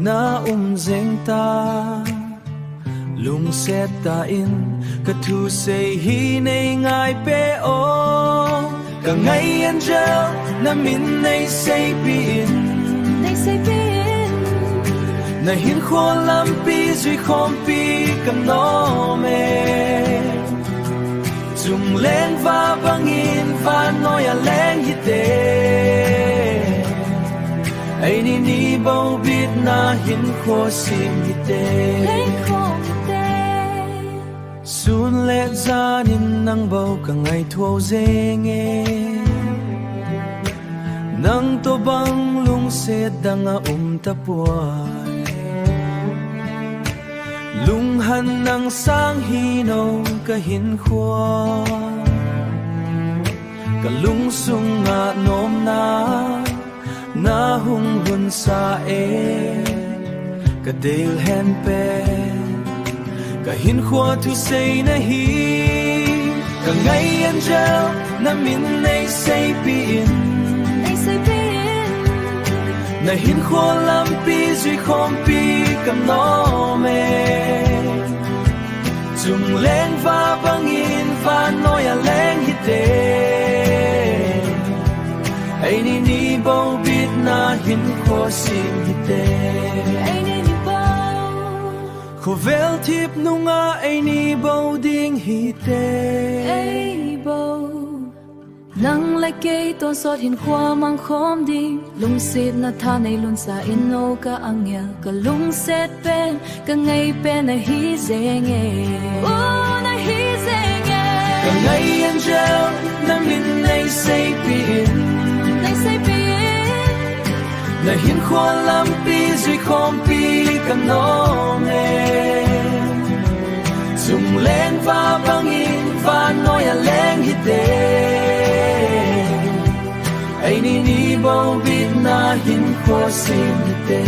na zeng ta lung set ta in ka thu say hi nei ngai pe o ka ngai angel na min nei say pi in na hin kho lam pi zui khom pi kam no me chung len va bangin va noi a len hi te ai ni bo bit na hin kho sim hi te sun le zanin nang bo ka ngai thuo zeng e nang to bang lung se danga ta puai lung han nang sang hi no ka hin khwa ka lung sung nga nom na hung hun sa e ka del hen pe ka hin khwa thu say na hi ka ngai angel na min nei say pi in na hin khwa lam pi zui khom pi kam no me chung len va bangin va noi a len hi te ai ni bo bit na hin khwa sim hi te kho vel thip nunga ai ni bo ding hi te nang lai ke ton sot hin khwa mang khom ding lung sit na tha nei lun sa in no ka angel ka lung set pen ka ngai pen na hi zeng e na hi zeng e ka ngai angel na min nei say pi in na hin khwa lam pi zui khom pi kam no me chung len va bangin va noi a len hi te ai ni bo bit na hin kho sim hi te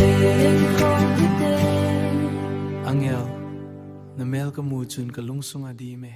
angel na mel ka mu chun ka lung sung adi me